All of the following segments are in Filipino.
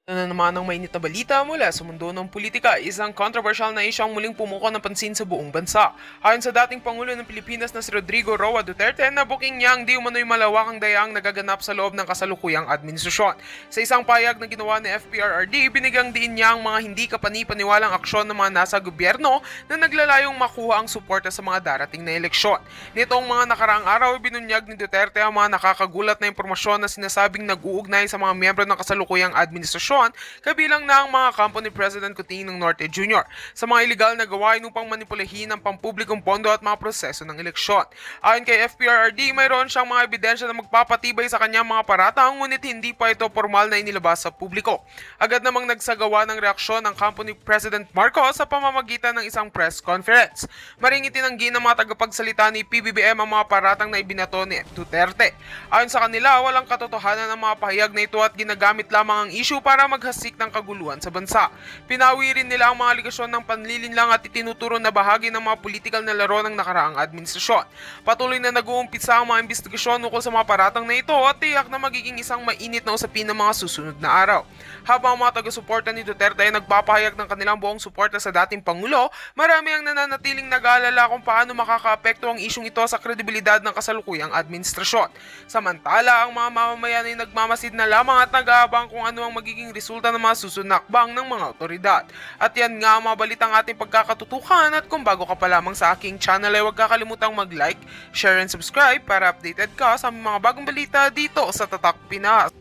Ano na naman ang mainit na balita mula sa mundo ng politika, isang controversial na isyong muling pumuko ng pansin sa buong bansa. Ayon sa dating Pangulo ng Pilipinas na si Rodrigo Roa Duterte, nabuking niya ang di umano'y malawakang dayaang nagaganap sa loob ng kasalukuyang administrasyon. Sa isang payag na ginawa ni FPRRD, binigang diin niya ang mga hindi kapani-paniwalang aksyon ng mga nasa gobyerno na naglalayong makuha ang suporta sa mga darating na eleksyon. Nitong mga nakaraang araw, binunyag ni Duterte ang mga nakakagulat na impormasyon na sinasabing nag-uugnay sa mga miyembro ng kasalukuyang administrasyon, kabilang na ang mga kampo ni President Coting ng Norte Jr. sa mga iligal na gawain upang manipulahin ang pampublikong pondo at mga proseso ng eleksyon. Ayon kay FPRRD, mayroon siyang mga ebidensya na magpapatibay sa kanyang mga paratang, ngunit hindi pa ito formal na inilabas sa publiko. Agad namang nagsagawa ng reaksyon ang kampo ni President Marcos sa pamamagitan ng isang press conference. Maring itinanggi ng mga tagapagsalita ni PBBM ang mga paratang na ibinato ni Duterte. Ayon sa kanila, walang katotohanan ang mga pahayag na ito at ginagamit lamang ang issue para maghasik ng kaguluhan sa bansa. Pinawi rin nila ang mga aligasyon ng panlilinlang at itinuturo na bahagi ng mga politikal na laro ng nakaraang administrasyon. Patuloy na nag-uumpisa ang mga investigasyon ukol sa mga paratang na ito at tiyak na magiging isang mainit na usapin ng mga susunod na araw. Habang ang mga taga-suporta ni Duterte ay nagpapahayag ng kanilang buong suporta sa dating Pangulo, marami ang nananatiling nag-aalala kung paano makakaapekto ang isyong ito sa kredibilidad ng kasalukuyang administrasyon. Samantala, ang mga mamamayan ay nagmamasid na lamang at nag-aabang kung ano ang magiging resulta ng mga susunod na hakbang ng mga otoridad. At yan nga ang mga balitang ating pagkakatutukan, at kung bago ka pa lamang sa aking channel ay huwag kakalimutang mag-like, share and subscribe para updated ka sa mga bagong balita dito sa Tatak Pinas.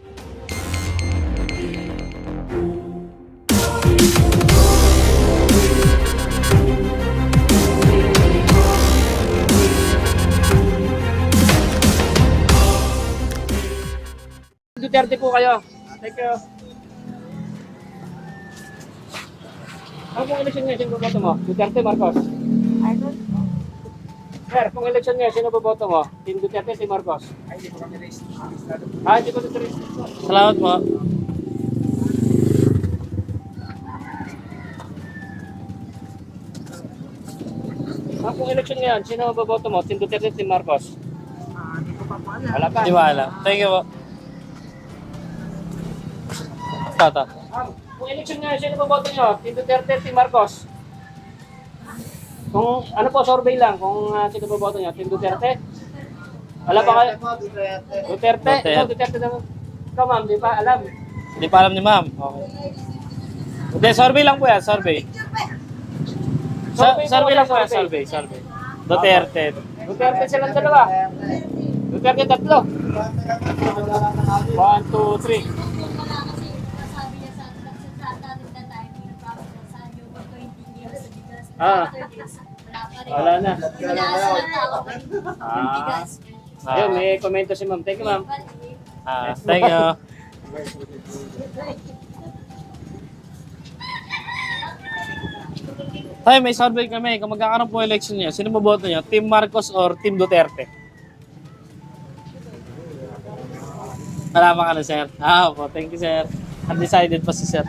Duterte po kayo. Thank you. Ano pong eleksyon ngayon? Sino boboto mo? Duterte, Marcos? Sir, kung eleksyon ngayon, sino boboto mo? Team Duterte, Team Marcos? Ay, hindi po kami registrado. Hindi po Duterte. Salamat po. Ano pong eleksyon ngayon? Sino boboto mo? Team Duterte, Team Marcos? Hindi ko pa po alam. Wala pa. Di ba alam? Thank you po. Tata. Kung eleksyon ngayon, sino boboto nyo? Team Duterte, Team Marcos? Kung ano po, survey lang. Kung sino boboto nyo? Team Duterte? Wala pa kayo? Duterte? Ikaw, Duterte naman. Ikaw, ma'am, di pa alam. Di pa alam ni ma'am. Okay. Hindi, survey lang po yan, survey. Survey lang po yan, survey. Duterte. Duterte silang dalawa. Duterte tatlo. 1, 2, 3. Wala na. Ayun, may komento si ma'am. Thank you, ma'am. Thank you. Tay, may survey kami. Kung magkakaroon po election niya, sino boboto niyo? Team Marcos or Team Duterte? Wala pa ka na, sir. Po. Thank you, sir. Undecided pa si sir.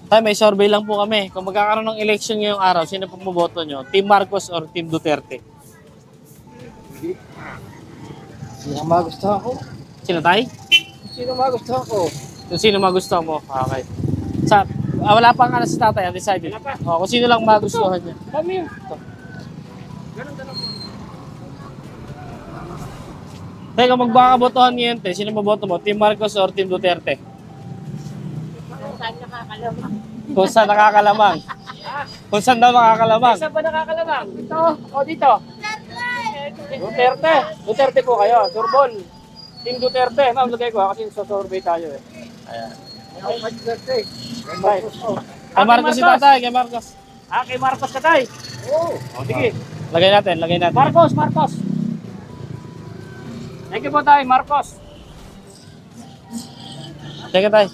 Tay, may survey lang po kami. Kung magkakaroon ng election ngayong araw, sino po boboto niyo? Team Marcos or Team Duterte? Sino magustuhan ko? Sino, tay? Sino magustuhan ko? Kung sino magustuhan mo. Okay. Wala pa nga na si tatay, undecided. Wala pa. Kung sino lang magustuhan niya. Kami yun. Ganun po. Tay, kung magbakabotohan ngayon, te, sino maboto mo? Team Marcos or Team Duterte? Saan nakakalamang? Kung saan nakakalamang. Kung saan daw nakakalamang. Saan ba nakakalamang? Dito o dito? Duterte. Duterte po kayo. Turbol. Team Duterte. Ma'am, lagay ko kasi survey tayo eh. Ayan. Ako Duterte. Kay Marcos si tatay, kay Marcos. Kay Marcos ka tayo. Oo. Sige. Lagay natin. Marcos. Thank you po tayo, Marcos. Teka tayo.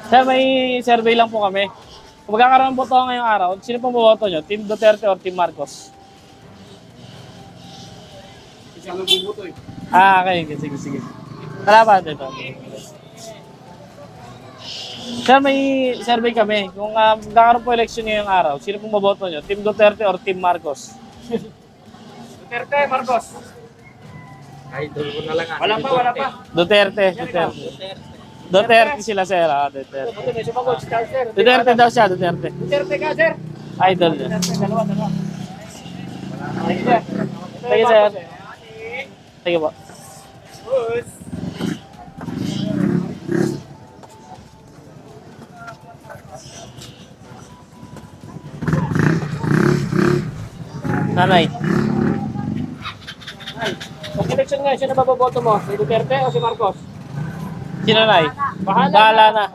Sir, may survey lang po kami. Kung magkakaroon ng boto ngayong araw, sino pong boboto nyo? Team Duterte or Team Marcos? Isang nagbubuto eh. Okay. Sige. Salamat ito. Sir, may survey kami. Kung magkakaroon po election ngayong araw, sino pong maboto nyo? Team Duterte or Team Marcos? Duterte, Marcos. Idol ko na lang. Wala pa, wala pa. Duterte. Duterte sila, sir. Duterte. Buti may sumagot si Charles, sir. Duterte daw siya, Duterte. Duterte ka, sir. Idol niya. Duterte, dalawa. Thank you, sir. Thank you, sir. Thank you po. Nanay. Kung election ngayon, sino ba boboto mo? Si Duterte o si Marcos? Si Nanay. Bahala na.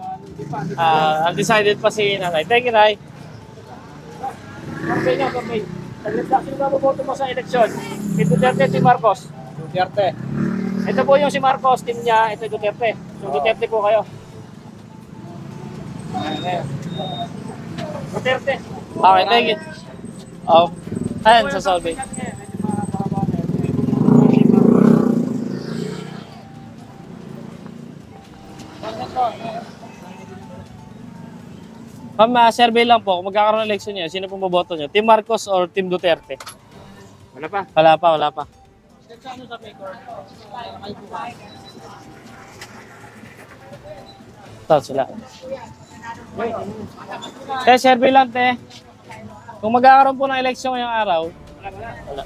Undecided pa si Nanay. Thank you, Nay. Survey nga, survey. Sino ba boboto mo sa election? Si Duterte, si Marcos? Duterte. Ito po yung si Marcos, team niya, ito yung Duterte. So Duterte po kayo. Duterte. Okay, thank you. Oh, ayan, sa survey. Ma'am, survey lang po. Kung magkakaroon ng election niya, sino pong boboto niyo? Team Marcos or Team Duterte? Wala pa. Wala pa. Ito sila. Survey lang, te. Kung magkakaroon po ng election ngayong araw, wala.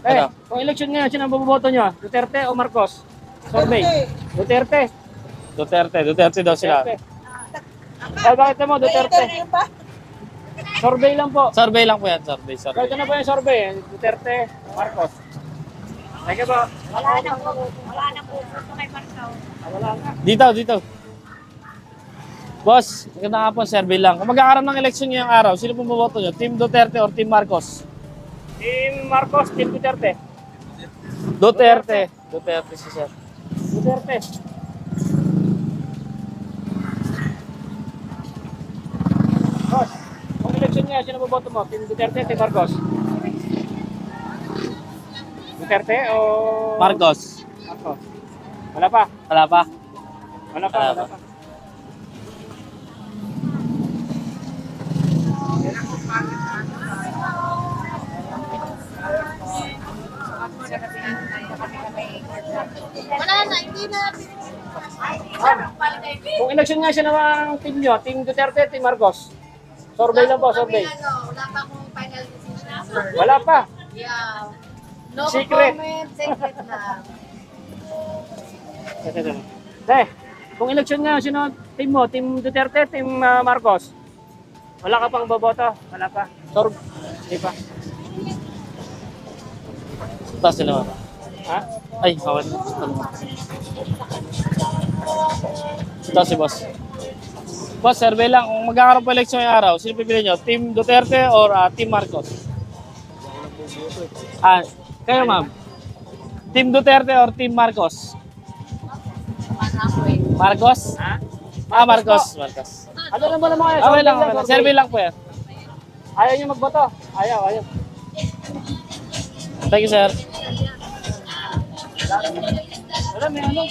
Ano? Kung election ngayon, sino ang boboto nyo? Duterte o Marcos? Survey. Duterte. Duterte daw sila. Duterte. Bakit mo, Duterte? Survey lang po. Survey lang po yan, survey. Ito na po yung survey. Duterte, Marcos. Thank you po. Wala na po. Gusto kay Marcao. Wala na. Dito. Boss, maganda nga po, survey lang. Kung magkakaroon ng election ngayong araw, sino pong boboto nyo? Team Duterte or Team Marcos? Team Marcos, Team Duterte. Duterte si sir. Duterte. Boss, kung election niya, sino boboto mo? Team Duterte, Team Marcos? Duterte o... Marcos. Marcos. Wala pa. Wala pa. Wala pa. Wala Wala pa. pa. Wala na, hindi na. Kung election nga siya naman team nyo, Team Duterte, Team Marcos. Survey lang po, survey. Wala pa akong final decision. Wala pa. Yeah. No Secret. comment, secret lang. Kung election nga, sino team mo? Team Duterte, Team Marcos? Wala ka pang boboto? Wala pa. Hindi pa. Ito sila. Ha? Ay, kawan. Ito si boss. Boss, survey lang. Kung magkakaroon po election ngayong araw, sino pipili nyo? Team Duterte or Team Marcos? Kayo ma'am. Team Duterte or Team Marcos? Marcos? Ha? Marcos. po. Marcos. Ano naman naman kayo? Okay lang. Survey lang po yan. Ayaw nyo magboto? Ayaw. Thank you, sir. Wala, may ano?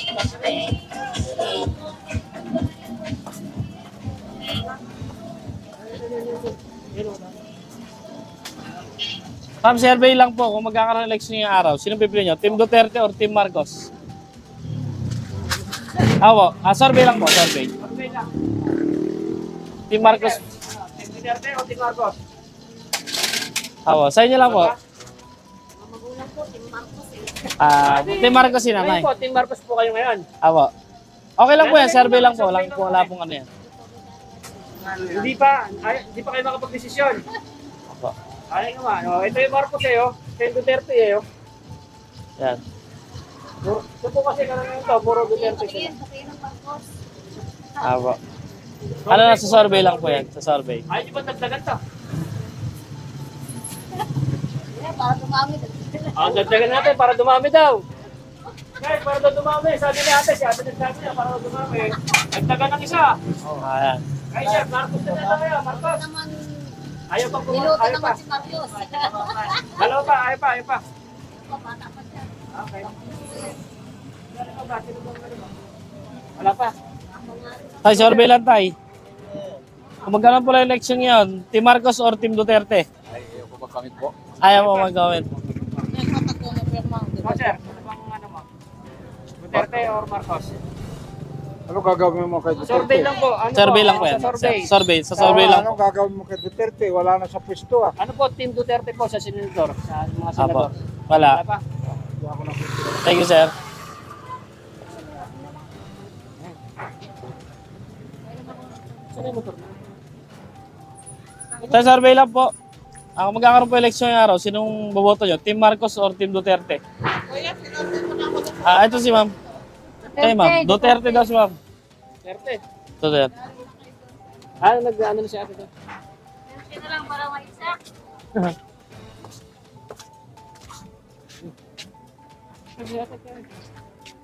Ma'am, survey lang po. Kung magkakaroon ng election ngayong araw, sino pipili nyo? Team Duterte or Team Marcos? Survey lang po, survey. Survey lang. Team Marcos. Team Duterte o Team Marcos? Sa inyo lang po. Magulang po, Team Marcos eh. Team Marcos si nanay. Ngayon po, Team Marcos po kayo ngayon. Okay lang po yan, survey lang po. Wala pong ano yan. Hindi pa kayo makapag-desisyon. Apo. Ayaw naman. Ito yung Marcos ito yung Duterte Yan. Ito po kasi karamihan ito, puro Duterte sila. Sabihin ng Marcos. Ano na sa survey lang po yan, sa survey. Ayaw nyo ba dagdagan to? Para dumami. Dagdagan natin para dumami daw. Guys, para daw dumami. Sabi ni ate, si ate nagsabi niya para daw dumami. Dagdagan ng isa. Ayan. Guys, sir, Marcos na nito kayo, Marcos. Naman, Ayaw pa niluto ayaw pa. naman si Marcos. Dalawa pa, ayaw pa. Bata pa siya. Okay. Wala pa. Tay, survey lang tay. Kung magkano po lang election ngayon, Team Marcos or Team Duterte? Ayaw ko magkamit po. Ayaw mo mag-comment. Oh, sir, ano bang ano mo? Duterte or Marcos? Ano gagawin mo kay Duterte? Survey lang po. Ano Survey po? lang po yan. Survey. Survey. Sa survey lang po. Anong gagawin mo kay Duterte? Wala na sa pwesto ah. Ano po, Team Duterte po sa senador? Sa mga Apo. senador? Wala. Wala pa? Thank you, sir. Saan yung motor? Sa survey lang po. Ang magkakaroon po eleksyon yung araw, sinong boboto nyo? Team Marcos or Team Duterte? Ito si ma'am. Okay, ma'am. Duterte daw si ma'am. Duterte. Duterte. Nag-ano na si ate doon? Sino lang para may isa?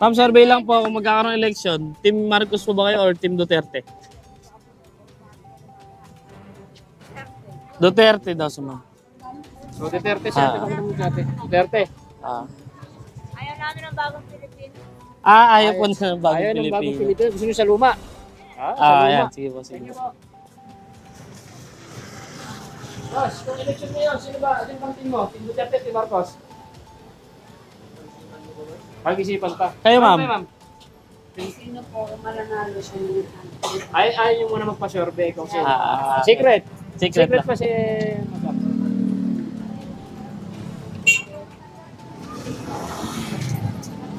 Ma'am, survey lang po kung magkakaroon ng eleksyon. Team Marcos po ba kayo or Team Duterte? Duterte daw si ma'am. So, Duterte si ate. Bakit mo si ate? Duterte. Ayaw namin ng bagong Pilipinas. Ayaw po na ng bagong Ayaw ng bagong Pilipino. Pilipinas. Gusto nyo sa luma? Sa luma. Ayan. Sige po, sige. Thank you po. Boss, kung election ngayon, sino ba? Sino bang team mo? Team Duterte, Team Marcos? Pag-isipan pa. Kayo, ma'am. Ano, Sino po malanalo siya ng Ayaw nyo muna magpa-survey kung sino. Ah, Secret. Secret lang. pa si Madam.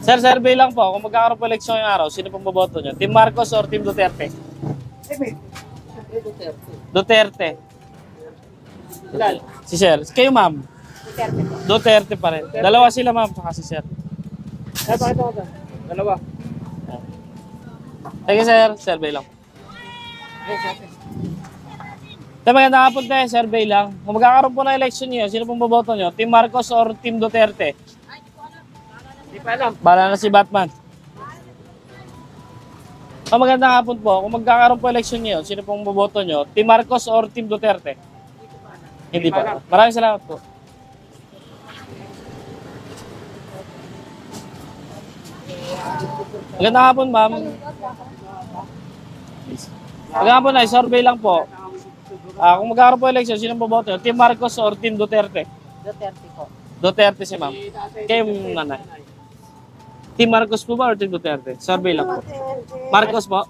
Sir, survey lang po. Kung magkakaroon po eleksyon yung araw, sino pong boboto nyo? Team Marcos or Team Duterte? Duterte. Ilan? Si Sir. Kayo, ma'am. Duterte po. Duterte pa rin. Dalawa sila, ma'am. Saka si Sir. Ay, pakita ko ba? Dalawa. Sige, Sir. Survey lang. Tayo magandang hapon tayo. Survey lang. Kung magkakaroon po ng election nyo, sino pong boboto nyo? Team Marcos or Team Duterte? Hindi pa alam. Bala na si Batman. Kung magandang hapon po, kung magkakaroon po election nyo, sino pong boboto nyo? Team Marcos or Team Duterte? Hindi pa. Maraming salamat po. Magandang hapon, ma'am. Magandang hapon na, survey lang po. Kung magkakaroon po election, sino pong boboto nyo? Team Marcos or Team Duterte? Duterte po. Duterte si ma'am. Kayo, nanay. Team Marcos po ba or Team Duterte? Survey lang po. Marcos po.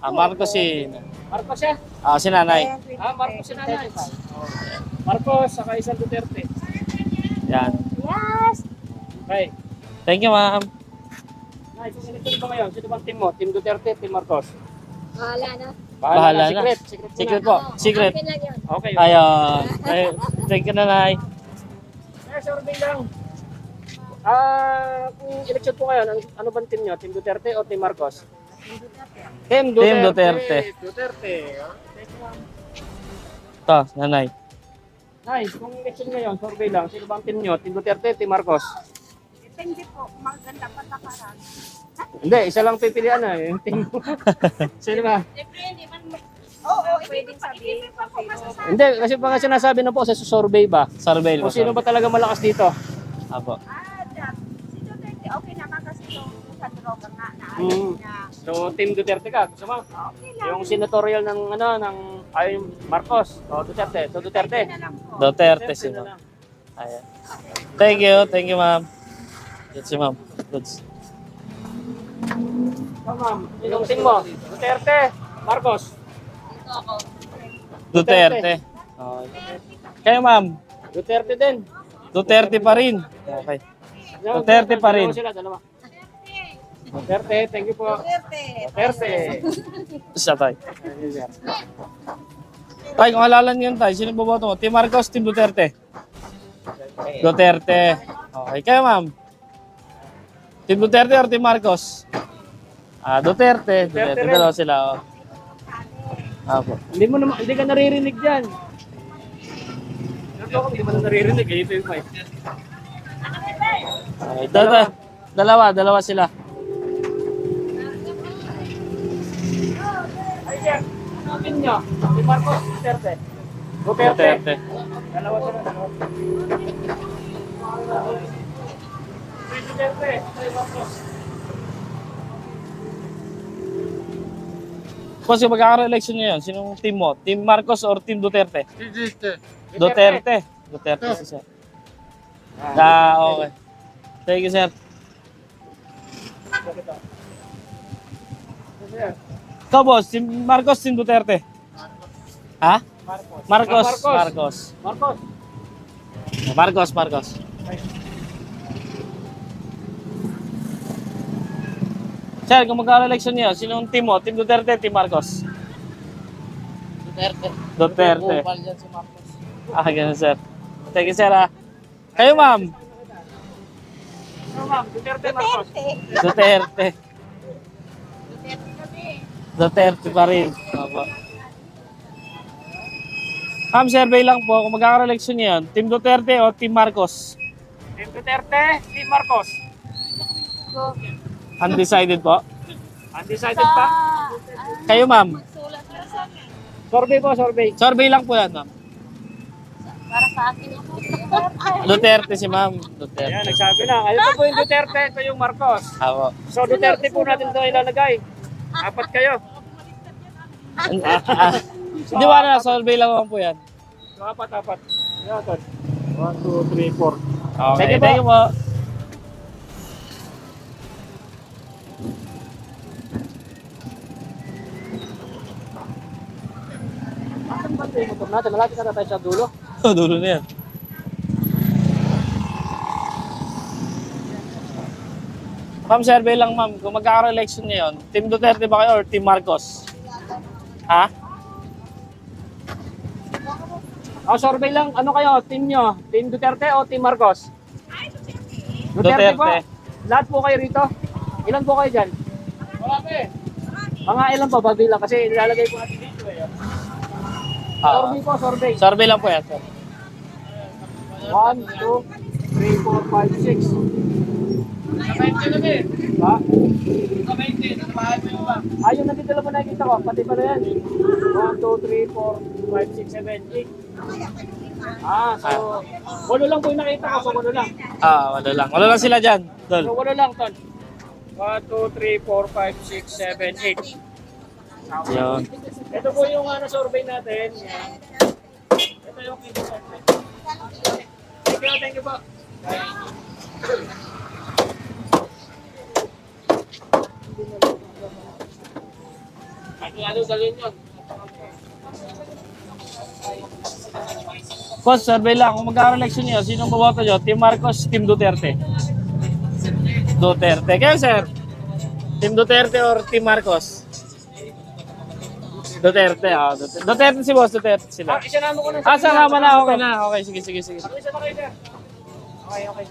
Marcos si... Marcos siya? si nanay. Marcos si nanay. Marcos, saka isang Duterte. Yan. Yes! Okay. Thank you, ma'am. Nay, kung election ba ngayon, sino bang team mo? Team Duterte, Team Marcos? Bahala na. Bahala na. Secret. Secret. Secret po. Secret. Akin lang yun. Okay. Ayun. Thank you, nanay. Survey lang. Kung election po ngayon, ano bang team nyo? Team Duterte o Team Marcos? Team Duterte. Team Duterte. Duterte. Ito, nanay. Nice. Kung election ngayon, survey lang. Sino bang team nyo? Team Duterte, Team Marcos? Depende po. Maganda patakaran. Hindi, isa lang pipilian na yung team mo. Sino ba? Depende man. Oo, pwedeng sabihin. Hindi, kasi pa nga sinasabi na po sa survey ba? Survey Kung po. sino ba talaga malakas dito? Apo. Si Duterte, okay naman kasi yung sa droga nga na Hmm. niya. So, Team Duterte ka. Gusto mo? Okay lang. Yung senatorial ng Marcos. O, Duterte. So, Duterte. Na lang po. Duterte si ma'am. Ayan. Thank you. Thank you, ma'am. Yan si ma'am. Goods. So, ma'am, sinong team mo? Duterte, Marcos. Ito ako. Duterte. Okay. Kayo, ma'am. Duterte din. Duterte pa rin. Okay. Duterte pa rin. Dalawa sila, dalawa. Duterte, thank you po. Duterte. Isa tayo. Tay, kung halalan yun tayo, sino boboto mo? Team Marcos, Team Duterte? Duterte. Okay. Kayo, ma'am? Team Duterte or Team Marcos? Duterte. Duterte. rin. Dalawa sila. Oh. Apo. Hindi ka naririnig diyan. Hindi mo na naririnig, ito yung mic. Okay. Dalawa sila. Ay, sir. Ano team nyo? Si Marcos, Duterte. Duterte. Dalawa sila, dalawa. Si Duterte, si Marcos. Kasi magkakaroon-election ngayon, sinong team mo? Team Marcos or Team Duterte? Duterte. Duterte si sir. Okay. Thank you, sir. Ikaw, boss, Team Marcos, Team Duterte? Ha? Marcos. Marcos. Sir, kung magkakaroon-election niyo, sinong team mo? Team Duterte, Team Marcos? Duterte. Ganun, sir. Thank you, sir, ha. Kayo, ma'am? Duterte, Marcos. Duterte pa rin. Opo. Ma'am, survey lang po. Kung magkakaroon-election niyo yun, Team Duterte o Team Marcos? Team Duterte, Team Marcos. Undecided po. Undecided pa? Kayo, ma'am? Survey po, survey. Survey lang po yan, ma'am. Para sa akin ako. Duterte si ma'am. Ayan, Duterte. nagsabi na. Ito po yung Duterte, ito yung Marcos. Apo. So, Duterte po natin ito ilalagay. Apat kayo. Hindi ba na, survey lang naman po yan. So, apat. Ayan, ito. 1, 2, 3, 4. Okay, Sige po. thank you po. Asan ba ito yung motor natin? Malapit na tayo sa dulo. Dulo na yan. Ma'am, survey lang ma'am. Kung magkakaroon-election ngayon, Team Duterte ba kayo or Team Marcos? Ha? Survey lang. Ano kayo? Team nyo? Team Duterte o Team Marcos? Duterte po. Lahat po kayo rito? Ilan po kayo dyan? Marami. Mga ilan pa ba bilang? Kasi ilalagay po natin dito eh. Survey po, survey. Survey lang po yan, sir. 1, 2, 3, 4, 5, 6. Ha? Yung nandito lang po nakikita ko. Pati pala yan. 1, 2, 3, 4, 5, 6, 7, 8. So, walo lang po yung nakita ko. So, walo lang. Wala lang. Wala lang sila dyan. Tol. So, walo lang, Ton. 1, 2, 3, 4, 5, 6, 7, 8. Yun. Ito po yung survey natin. Yan. Ito yung survey. Thank you po. Ano dalhin yun? Boss, survey lang. Kung magkakaroon-election niyo, sinong boboto nyo? Team Marcos, Team Duterte? Duterte. Kayo, sir? Team Duterte or Team Marcos? Duterte. Duterte si boss. Duterte sila. Isinama ko na Sama na. Okay na. Okay, sige. Isa na kayo, sir. Okay.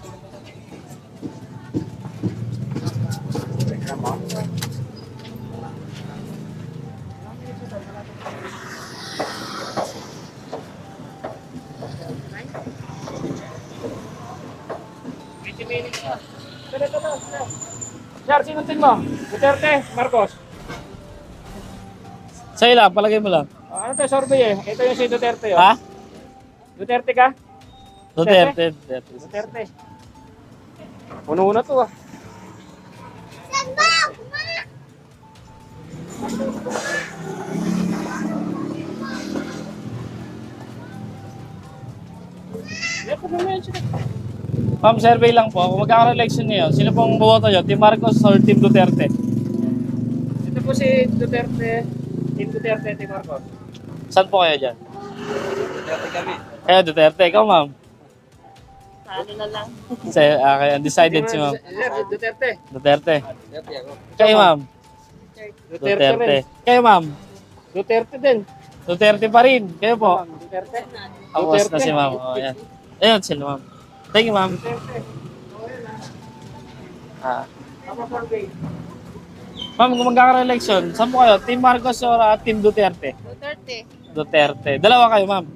Sir, sino tin mo? Duterte, Marcos. Sa'yo lang. Palagay mo lang. Ano to, survey eh? Ito yung si Duterte. Oh. Ha? Duterte ka? Duterte. Duterte. Una to ah. Ma'am, survey lang po. Kung magkakaroon-election niyo, sino pong boboto nyo? Team Marcos or Team Duterte? Ito po si Duterte. Team Duterte, Team Marcos. Saan po kayo dyan? Duterte kami. Kayo, Duterte. Ikaw, ma'am? Ano na lang. Okay, undecided si ma'am. Sir, Duterte. Duterte. Duterte ako. Kayo, ma'am? Duterte rin. Kayo, ma'am? Duterte din. Duterte pa rin. Kayo po? Duterte. Tapos na si ma'am. Oh, ayan. Ayun sila, ma'am. Thank you, ma'am. Duterte. Tama survey. Ma'am, kung magkakaroon-election, saan po kayo? Team Marcos or Team Duterte? Duterte. Duterte. Dalawa kayo, ma'am.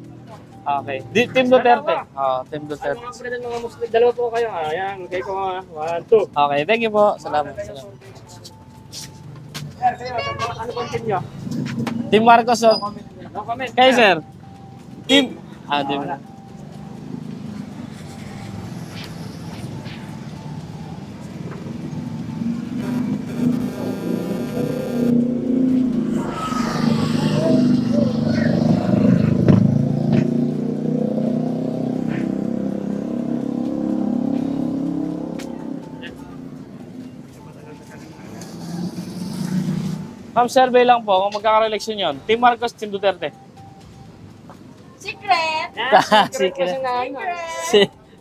Okay. Team Duterte. Team Ano Duterte. mga pala ng mga Muslim? Dalawa po kayo. Ayan, lagay ko nga. 1, 2. Okay, thank you po. Salamat. Sir, kayo, ano pong team nyo? Team Marcos or... No comment. Kayo, sir? Team... Team... Ma'am, survey lang po kung magkakaroon-election yun. Team Marcos, Team Duterte. Secret. Secret. Kasi na, ano.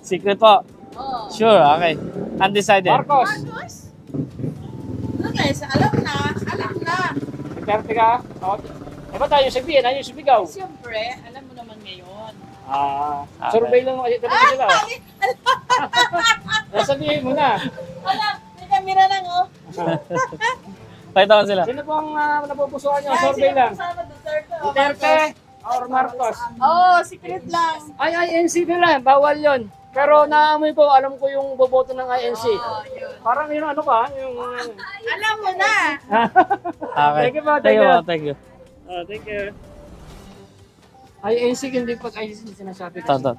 Secret po. Oh. Sure, okay. Undecided. Marcos, Marcos? Ano guys? Alam na. Alam na. Duterte ka? O, eh ba tayo sabihin? Ayaw sumigaw. Siyempre, alam mo naman ngayon. Ah, survey lang kasi talaga sila. Sabihin mo na. Wala. May kamera lang oh. Pakita ko sila. Sino po ang napupusuan nyo? Survey lang. Kasama Duterte. o Duterte Marcos? or Marcos? Oh, secret lang. Ay, INC nila. Bawal yon. Pero naamoy ko, alam ko yung boboto ng INC. Oh, yun. Parang yung ano ka, yung... Alam mo na. Okay. Thank you po, Thank you. thank you. Thank you. Thank you. INC, hindi pag INC sinasabi ko. Toto.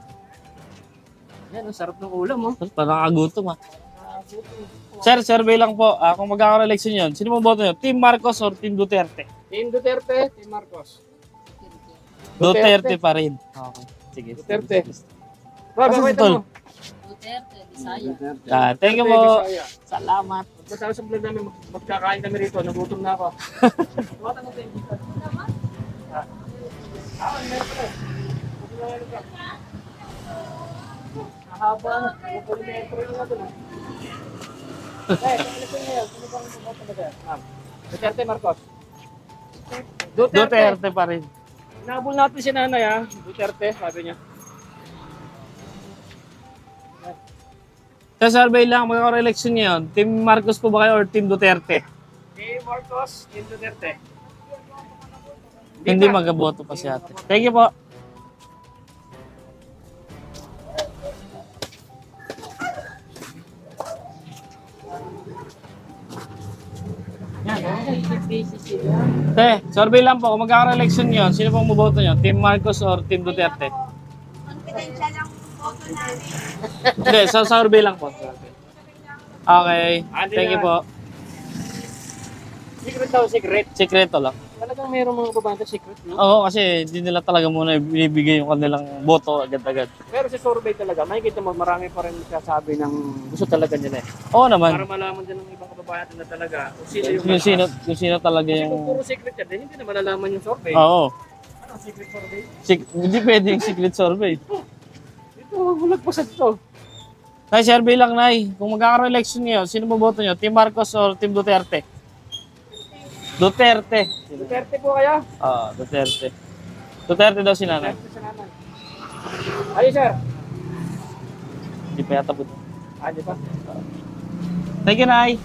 Yan, ang sarap ng ulam, oh. Parang nakagutom ah. Sir, survey lang po. Kung magkakaroon-election yun, sino mo boto nyo? Team Marcos or Team Duterte? Team Duterte, Team Marcos. Duterte pa rin. Okay. Sige. Duterte. Ba, Asa si bakit Tol? mo? Duterte, Bisaya. Thank you Duterte, po. Bisaya. Salamat. Basta sa vlog namin, magkakain kami rito. Nagutom na ako. Mahaba na. Metro yung natin. Ano po niya? Sino bang boto talaga? Ma'am. Duterte, Marcos. Duterte pa rin. Nabul natin si nanay ha. Duterte, sabi niya. Sa survey lang, magkakaroon-election yun. Team Marcos po ba kayo or Team Duterte? Team Marcos, Team Duterte. Hindi magaboto pa si ate. Thank you po. Te, survey lang po. Kung magkakaroon-election yun, sino pong buboto nyo? Team Marcos or Team Duterte? Confidential ang boto namin. Hindi, sa survey lang po. Okay. Thank you po. Secret daw, secret. Sekreto lang. Talagang mayroong mga babanta secret, no? Oo, kasi hindi nila talaga muna binibigay yung kanilang boto agad-agad. Pero sa survey talaga, makikita mo marami pa rin nagsasabi ng gusto talaga nila eh. Oo Para naman. malaman din ng ibang kababayan natin na talaga kung sino yung Yung sino talaga Kasi kung yung... puro secret yan, hindi na malalaman yung survey. Oo. Ano ang secret survey? Hindi pwede yung secret survey. Ito, malagpasan ito. Nay, survey lang, Nay. Kung magkakaroon election ngayon, sino mo boto nyo? Team Marcos or Team Duterte? Duterte. Duterte po kaya? Oo, Duterte. Duterte daw si nanay. Duterte sa nanay. Ayun, sir. Hindi pa yata buto. Di ba? Thank you, Nay.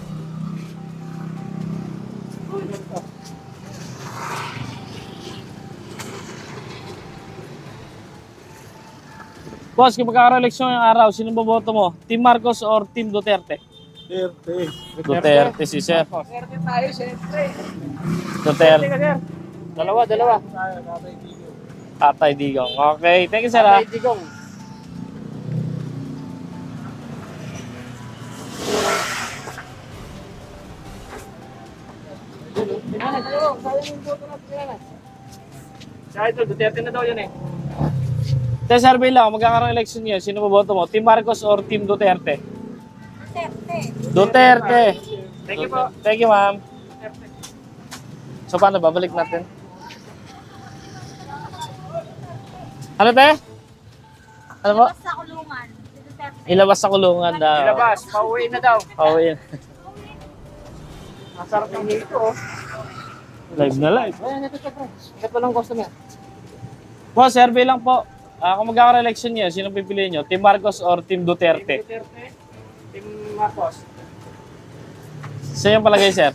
Boss, kung magkakaroon eleksyon yung araw, sino boboto mo? Team Marcos or Team Duterte? Duterte si Sir. Duterte tayo, siyempre. Duterte. ka, sir. Dalawa. Tatay Digong. Okay, thank you, Sir. Tatay Digong. Sa ito, Duterte na daw yun eh. Sa survey lang, magkakaroon election yun. Sino boboto mo? Team Marcos or Team Duterte? Duterte. Duterte. Thank you po. Thank you, ma'am. So, paano? Babalik natin. Ano, te? Ano po? Basta kulungan. Si Duterte. Ilabas sa kulungan daw. Ilabas, pauwi na daw. Oh, yun. Masarap ng hito oh. Live na live. Ayan, ito bro. Ito pa lang customer. Po, survey lang po. Kung magkakaroon election niya, sino pipiliin nyo? Team Marcos or Team Duterte? Duterte, Team Marcos. Sa yung palagay, sir?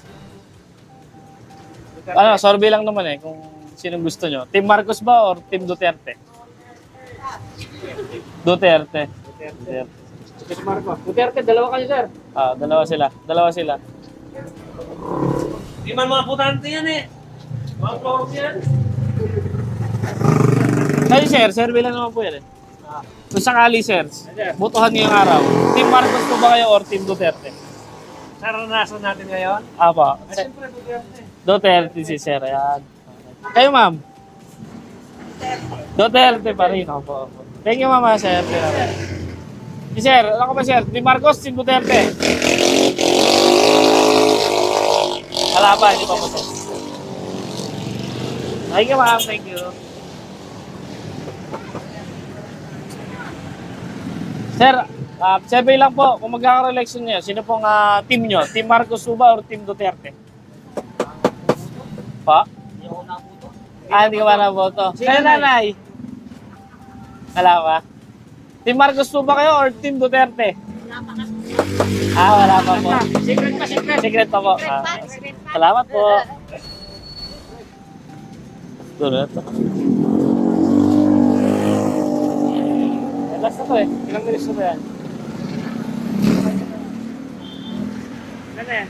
Duterte. Ano, survey lang naman eh, kung sinong gusto nyo. Team Marcos ba or Team Duterte? Duterte. Duterte. Team Marcos. Duterte, dalawa kayo sir. Dalawa sila. Dalawa sila. Di man mga putante yan eh. Mga forum yan. Kayo, sir, survey lang naman po yan eh. Kung sakali, sir, botohan niyo yung araw. Team Marcos po ba kayo or Team Duterte? Naranasan natin ngayon. Apa. Siyempre, Duterte. Duterte si sir. Ayan. Kayo, ma'am? Duterte pa rin. Opo. Thank you, mama, sir. Si sir, ano ka ba, sir? Team Marcos, Team Duterte? Wala pa, hindi pa po, sir. Thank you, ma'am. Thank you. Sir, survey lang po. Kung magkakaroon-election niyo, sino pong team nyo? Team Marcos ba or Team Duterte? Pa? Hindi ko pa naboto. Kayo, nanay? Wala pa? Team Marcos ba kayo or Team Duterte? Wala pa po. Secret pa, secret. Secret pa po. Salamat po. Tulad. Last na to eh. Ilang minutes na ba yan? Ano na yan?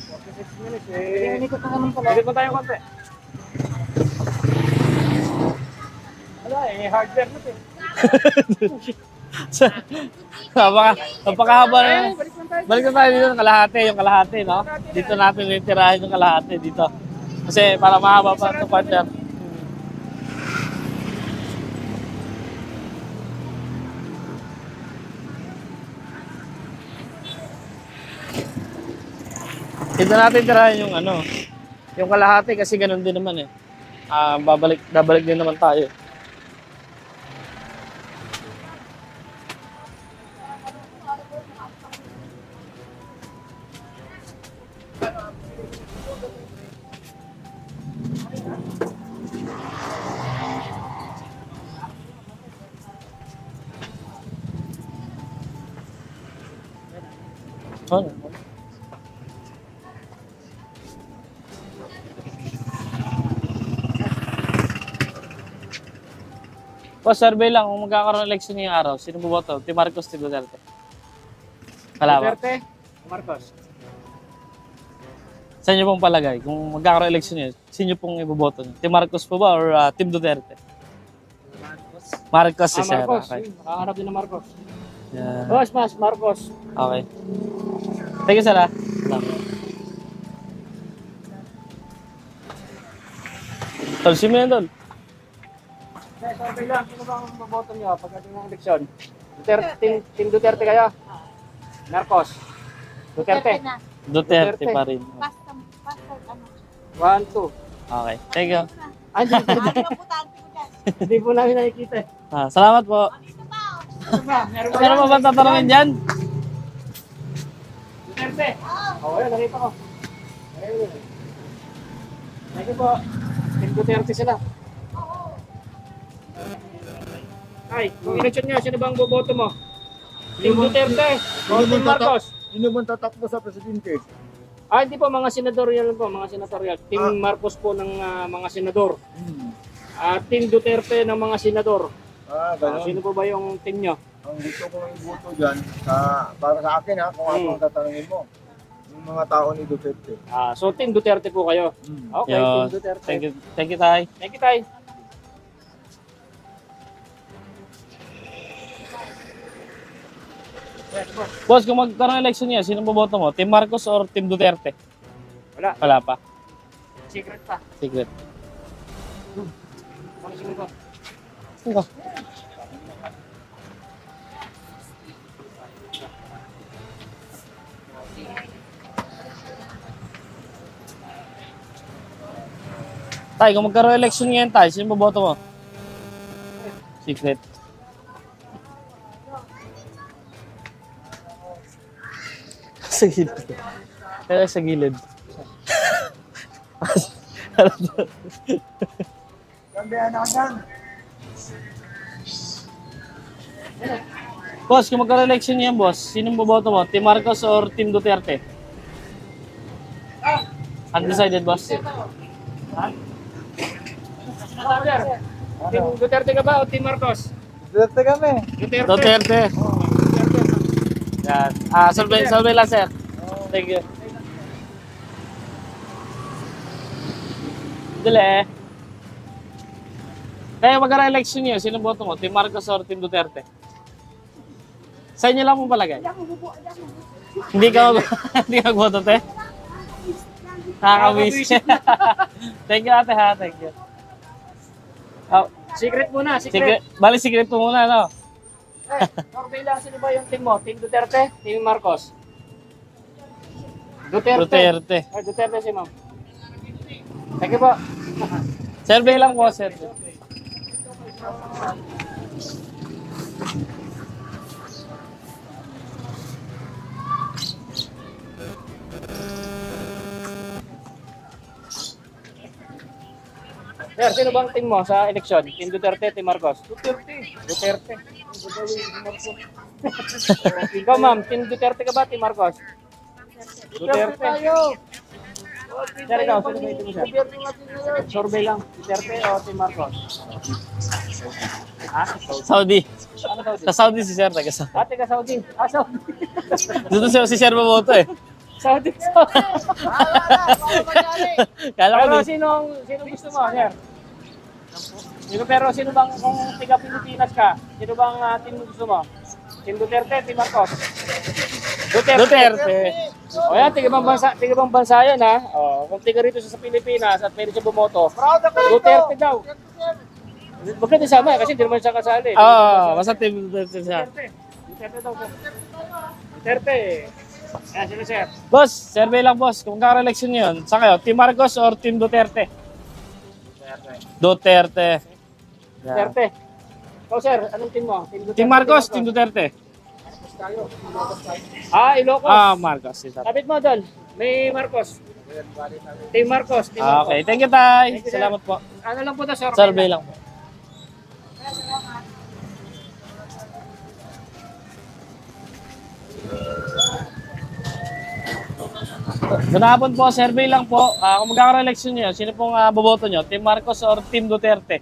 46 minutes eh. Hindi ko pa naman pala. Pwede po tayo konti. Wala eh, hardware na eh. Napakahaba na. Balik na tayo dito ng kalahati, yung kalahati, no? Dito natin nitirahin yung kalahati dito. Kasi para mahaba pa ito, partner. Dito natin tirahin yung ano, yung kalahati kasi ganun din naman eh. Babalik din naman tayo. Ano? Po, survey lang, kung magkakaroon ng election ngayong araw, sino boboto? Team Marcos, Team Duterte? Wala ba? Duterte, Marcos. Sa inyo pong palagay, kung magkakaroon ng election niyo, sino pong iboboto niyo? Team Marcos po ba or Team Duterte? Marcos si Sir. Marcos. Okay. Makaharap din na Marcos. Yeah. Mas, Marcos. Okay. Thank you, Sir. Salamat. Tol, sino yan, Tol? Survey lang, sino ba ang maboto nyo pagdating ng eleksyon? Duterte, team Duterte kayo? Marcos? Duterte? na. Duterte pa rin. Basta ano. 1, 2. Okay. Thank you. Hindi, Ano po tanto ko dyan? hindi po namin nakikita eh. Salamat po. Dito pa. Ano ba? Meron ba Meron pa ba tatanungin dyan? Duterte? Oo, yun, nakita ko. Ayun. Thank you po. Team Duterte sila. Ay, kung eleksyon nyo, sino bang boboto mo? Team Duterte o Team Marcos? Sino bang tatakbo sa presidente? Hindi po, mga senatorial po, mga senatorial. Team Marcos po ng mga senador. Team Duterte ng mga senador. Ganun. Sino po ba yung team nyo? Ang gusto kong iboto dyan, para sa akin kung ako ang tatanungin mo, yung mga tao ni Duterte. So Team Duterte po kayo. Okay, Yun. Team Duterte. Thank you. Thank you, Tay. Thank you, Tay. Boss, kung magkaroon ng election niya, sino boboto mo? Team Marcos or Team Duterte? Wala. Wala pa. Secret pa. Secret. Ano sino ba? Ito. Tay, kung magkaroon ng election ngayon, Tay, sino boboto mo? Secret. Sa gilid. Kaya sa gilid. Kambihan ako dyan. Boss, kung magkaroon ng election ngayon, boss, sino boboto mo? Team Marcos or Team Duterte? Undecided, boss. Team Duterte ka ba o Team Marcos? Duterte kami. Duterte. Duterte. Yan. Survey lang, sir. Thank you. Dali. Kaya magkaroon ng election niyo, sino boto mo? Team Marcos or Team Duterte? Sa inyo lang mo palagay. Hindi ka hindi ka boto, te? Nakaka-wish. Thank you, ate, ha? Thank you. Oh, Secret muna, secret. Bali, secret po muna, no? Survey lang, sino ba yung team mo? Team Duterte? Team Marcos? Duterte. Duterte. Duterte si ma'am. Thank you po. Survey lang po, sir. Sir, sino bang team mo sa eleksyon? Team Duterte, Team Marcos? Duterte. Ikaw ma'am, Team Duterte ka ba, Team Marcos? Duterte. Sir, ikaw, sino ba yung team mo, sir? Survey lang, Duterte o Team Marcos? Ha? Saudi. Ano Saudi? Sa Saudi si sir, taga Saudi. Ate ka Saudi. Ah, Saudi. Dito si sir maboto eh. Saudi. Kala ko Pero din. sino gusto mo, sir? Pero sino bang, kung tiga Pilipinas ka, sino bang team mo gusto mo? Team Duterte, Team Marcos? Duterte. O yan, tiga bang bansa yan ha. O, kung tiga rito siya sa Pilipinas at pwede siya bumoto, Duterte daw. Huwag ka din sama kasi hindi naman siya kasali. Oo, basta team Duterte siya. Duterte daw. Duterte. Ayan sila sir. Boss, survey lang boss. Kung kaka-election nyo yun, saan kayo? Team Marcos or Team Duterte? Duterte. Yan. Duterte. Ikaw sir, anong team mo? Team Marcos, Team Duterte. Ah, Ilocos. Marcos. Kapit mo doon. May Marcos. Team Marcos. Team Marcos. Okay, thank you tay. Thank you, sir. Salamat po. Ano lang po to, sir? Survey lang po. Good hapon po, survey lang po. Kung magkakaroon election nyo, sino pong boboto nyo? Team Marcos or Team Duterte?